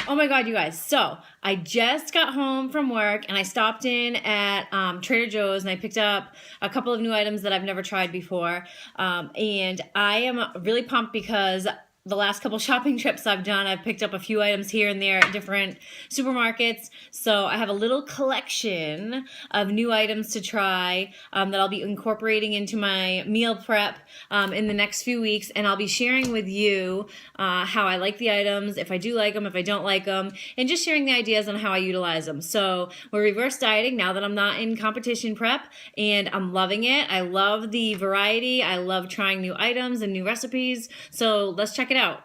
Oh my God, you guys. So I just got home from work and I stopped in at Trader Joe's and I picked up a couple of new items that I've never tried before. And I am really pumped because the last couple shopping trips I've done, I've picked up a few items here and there at different supermarkets. So I have a little collection of new items to try that I'll be incorporating into my meal prep in the next few weeks. And I'll be sharing with you how I like the items, if I do like them, if I don't like them, and just sharing the ideas on how I utilize them. So we're reverse dieting now that I'm not in competition prep, and I'm loving it. I love the variety. I love trying new items and new recipes. So let's check it out.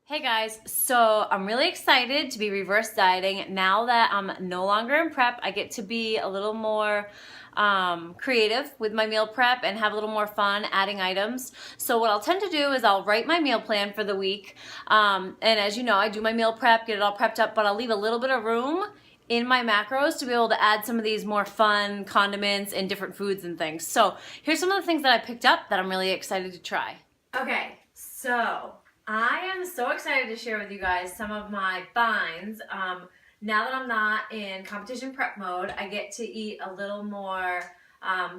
Hey guys, so I'm really excited to be reverse dieting. Now that I'm no longer in prep, I get to be a little more creative with my meal prep and have a little more fun adding items. So what I'll tend to do is I'll write my meal plan for the week. And as you know, I do my meal prep, get it all prepped up, but I'll leave a little bit of room in my macros to be able to add some of these more fun condiments and different foods and things. So here's some of the things that I picked up that I'm really excited to try. Okay, so I am so excited to share with you guys some of my finds. Now that I'm not in competition prep mode, I get to eat a little more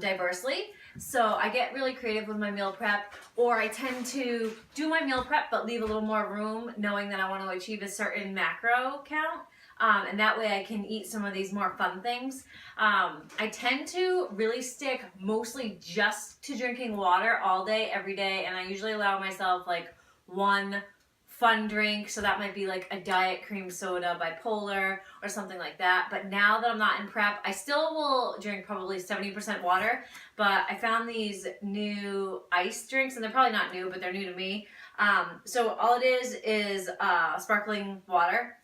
diversely. So I get really creative with my meal prep, or I tend to do my meal prep but leave a little more room knowing that I want to achieve a certain macro count. And that way I can eat some of these more fun things. I tend to really stick mostly just to drinking water all day, every day, and I usually allow myself like one fun drink, so that might be like a diet cream soda by Polar or something like that. But now that I'm not in prep, I still will drink probably 70% water, but I found these new ice drinks, and they're probably not new, but they're new to me. So all it is sparkling water,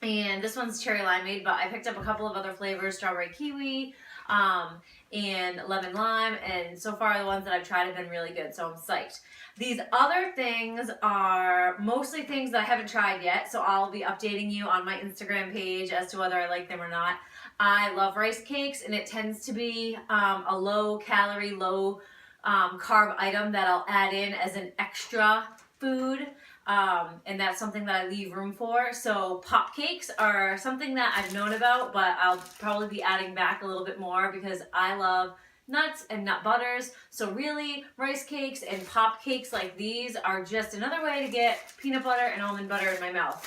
and this one's cherry limeade, but I picked up a couple of other flavors, strawberry kiwi, and lemon lime, and so far the ones that I've tried have been really good, so I'm psyched. These other things are mostly things that I haven't tried yet, so I'll be updating you on my Instagram page as to whether I like them or not. I love rice cakes, and it tends to be a low calorie, low carb item that I'll add in as an extra food. And that's something that I leave room for. So pop cakes are something that I've known about, but I'll probably be adding back a little bit more because I love nuts and nut butters. So really, rice cakes and pop cakes like these are just another way to get peanut butter and almond butter in my mouth.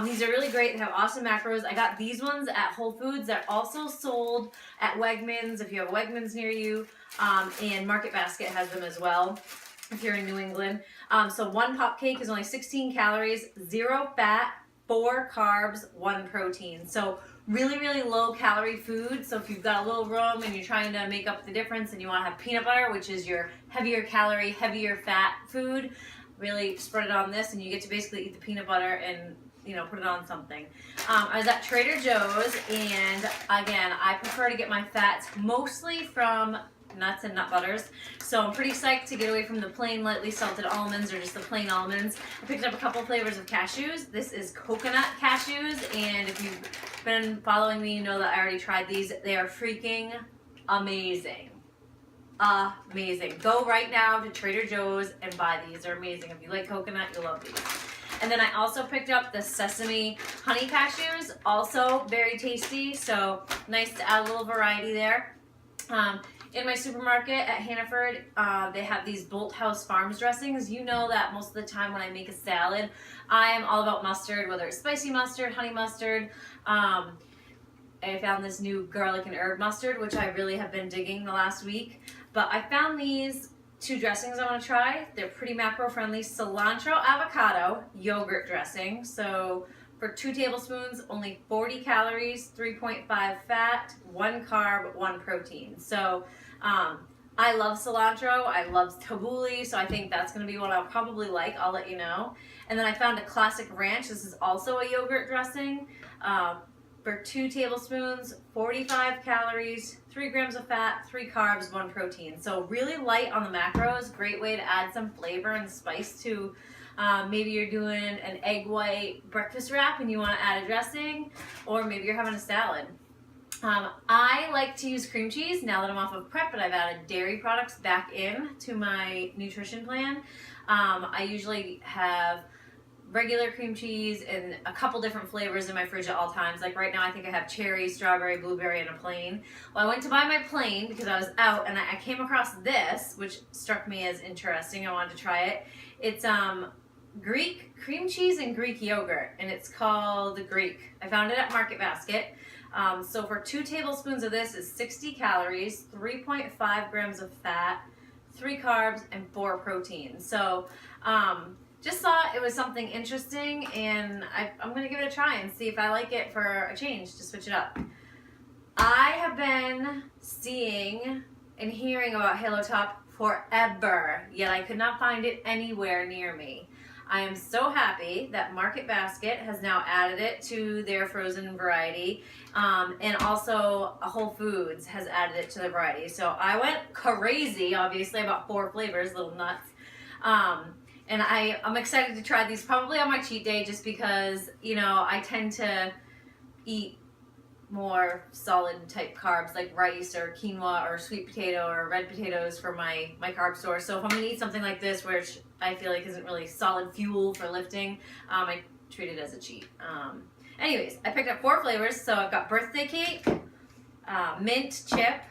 These are really great. They have awesome macros. I got these ones at Whole Foods. They're also sold at Wegmans if you have a Wegmans near you, and Market Basket has them as well if you're in New England. So one pop cake is only 16 calories, 0 fat, 4 carbs, 1 protein. So really, really low calorie food. So if you've got a little room and you're trying to make up the difference and you want to have peanut butter, which is your heavier calorie, heavier fat food, really spread it on this and you get to basically eat the peanut butter and put it on something. I was at Trader Joe's, and again, I prefer to get my fats mostly from nuts and nut butters. So I'm pretty psyched to get away from the plain lightly salted almonds or just the plain almonds. I picked up a couple flavors of cashews. This is coconut cashews, and if you've been following me, you know that I already tried these. They are freaking amazing. Amazing. Go right now to Trader Joe's and buy these. They're amazing. If you like coconut, you'll love these. And then I also picked up the sesame honey cashews, also very tasty. So nice to add a little variety there. In my supermarket at Hannaford, they have these Bolthouse Farms dressings. You know that most of the time when I make a salad, I am all about mustard, whether it's spicy mustard, honey mustard. I found this new garlic and herb mustard, which I really have been digging the last week. But I found these 2 dressings I want to try. They're pretty macro-friendly. Cilantro avocado yogurt dressing. So for 2 tablespoons, only 40 calories, 3.5 fat, 1 carb, 1 protein. So I love cilantro. I love tabbouleh, so I think that's going to be what I'll probably like. I'll let you know. And then I found a classic ranch. This is also a yogurt dressing. For 2 tablespoons, 45 calories, 3 grams of fat, 3 carbs, 1 protein. So really light on the macros. Great way to add some flavor and spice to Maybe you're doing an egg white breakfast wrap and you want to add a dressing, or maybe you're having a salad. I like to use cream cheese now that I'm off of prep, but I've added dairy products back in to my nutrition plan. I usually have regular cream cheese and a couple different flavors in my fridge at all times. Like right now I think I have cherry, strawberry, blueberry, and a plain. Well, I went to buy my plain because I was out and I came across this, which struck me as interesting. I wanted to try it. It's Greek cream cheese and Greek yogurt, and it's called the Greek. I found it at Market Basket. So for 2 tablespoons of this is 60 calories, 3.5 grams of fat, 3 carbs, and 4 protein. So just thought it was something interesting, and I'm going to give it a try and see if I like it for a change, to switch it up. I have been seeing and hearing about Halo Top forever, yet I could not find it anywhere near me. I am so happy that Market Basket has now added it to their frozen variety, and also Whole Foods has added it to the variety. So I went crazy, obviously, about 4 flavors, little nuts. And I'm excited to try these probably on my cheat day, just because, you know, I tend to eat more solid type carbs like rice or quinoa or sweet potato or red potatoes for my carb source. So if I'm gonna eat something like this, which I feel like isn't really solid fuel for lifting, I treat it as a cheat. Anyways, I picked up 4 flavors. So I've got birthday cake, mint chip,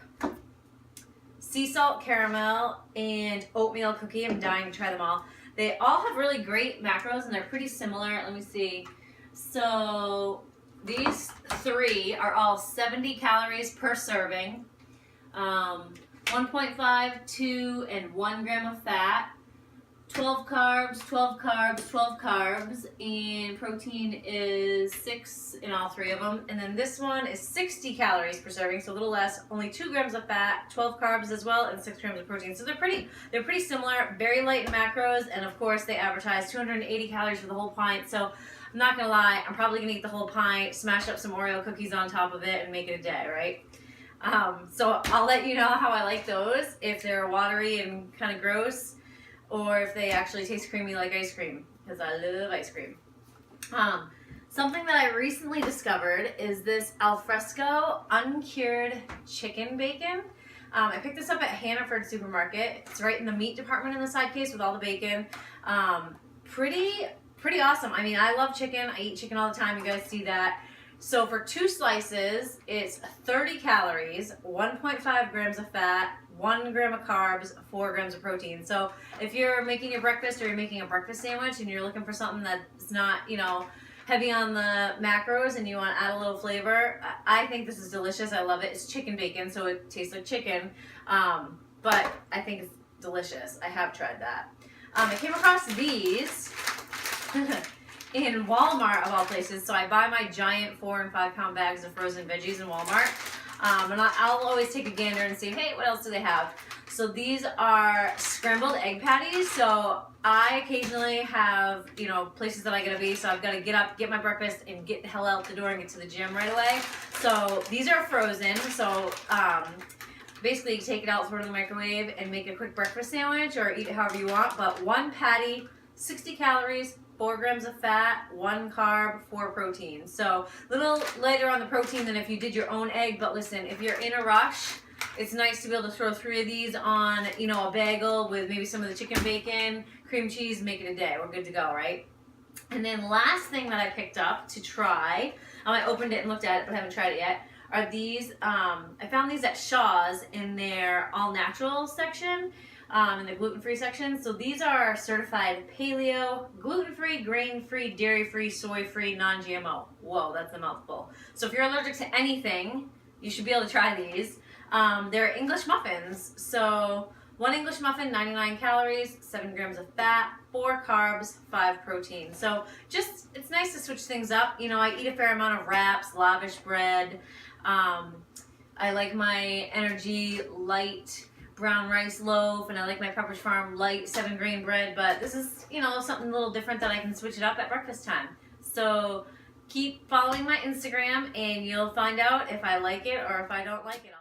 sea salt caramel, and oatmeal cookie. I'm dying to try them all. They all have really great macros and they're pretty similar. Let me see. So these 3 are all 70 calories per serving, 1.5, 2, and 1 gram of fat, 12 carbs, 12 carbs, 12 carbs, and protein is 6 in all 3 of them. And then this one is 60 calories per serving, so a little less, only 2 grams of fat, 12 carbs as well, and 6 grams of protein. So they're pretty similar, very light in macros, and of course they advertise 280 calories for the whole pint. So I'm not gonna lie, I'm probably gonna eat the whole pint, smash up some Oreo cookies on top of it, and make it a day, right? So I'll let you know how I like those, if they're watery and kind of gross, or if they actually taste creamy like ice cream, because I love ice cream. Something that I recently discovered is this Alfresco uncured chicken bacon. I picked this up at Hannaford Supermarket. It's right in the meat department in the side case with all the bacon. Pretty awesome. I mean, I love chicken. I eat chicken all the time. You guys see that. So for 2 slices, it's 30 calories, 1.5 grams of fat, 1 gram of carbs, 4 grams of protein. So if you're making your breakfast or you're making a breakfast sandwich and you're looking for something that's not, you know, heavy on the macros and you want to add a little flavor, I think this is delicious. I love it. It's chicken bacon, so it tastes like chicken, but I think it's delicious. I have tried that. I came across these in Walmart of all places. So I buy my giant 4 and 5 pound bags of frozen veggies in Walmart, and I'll always take a gander and see, hey, what else do they have? So these are scrambled egg patties. So I occasionally have, you know, places that I gotta be, so I've got to get up, get my breakfast, and get the hell out the door and get to the gym right away. So these are frozen. So basically you take it out, throw it in the microwave, and make a quick breakfast sandwich or eat it however you want. But 1 patty, 60 calories, 4 grams of fat, 1 carb, 4 protein. So a little lighter on the protein than if you did your own egg. But listen, if you're in a rush, it's nice to be able to throw 3 of these on, you know, a bagel with maybe some of the chicken bacon, cream cheese, make it a day. We're good to go, right? And then last thing that I picked up to try, I opened it and looked at it, but I haven't tried it yet, are these. I found these at Shaw's in their all natural section, in the gluten-free section. So these are certified paleo, gluten-free, grain-free, dairy-free, soy-free, non-GMO. Whoa, that's a mouthful. So if you're allergic to anything, you should be able to try these. They're English muffins. So 1 English muffin, 99 calories, 7 grams of fat, 4 carbs, 5 protein. So just, it's nice to switch things up. You know, I eat a fair amount of wraps, lavish bread. I like my Energy light brown rice loaf, and I like my Pepperidge Farm light 7-grain bread, but this is, you know, something a little different that I can switch it up at breakfast time. So keep following my Instagram and you'll find out if I like it or if I don't like it.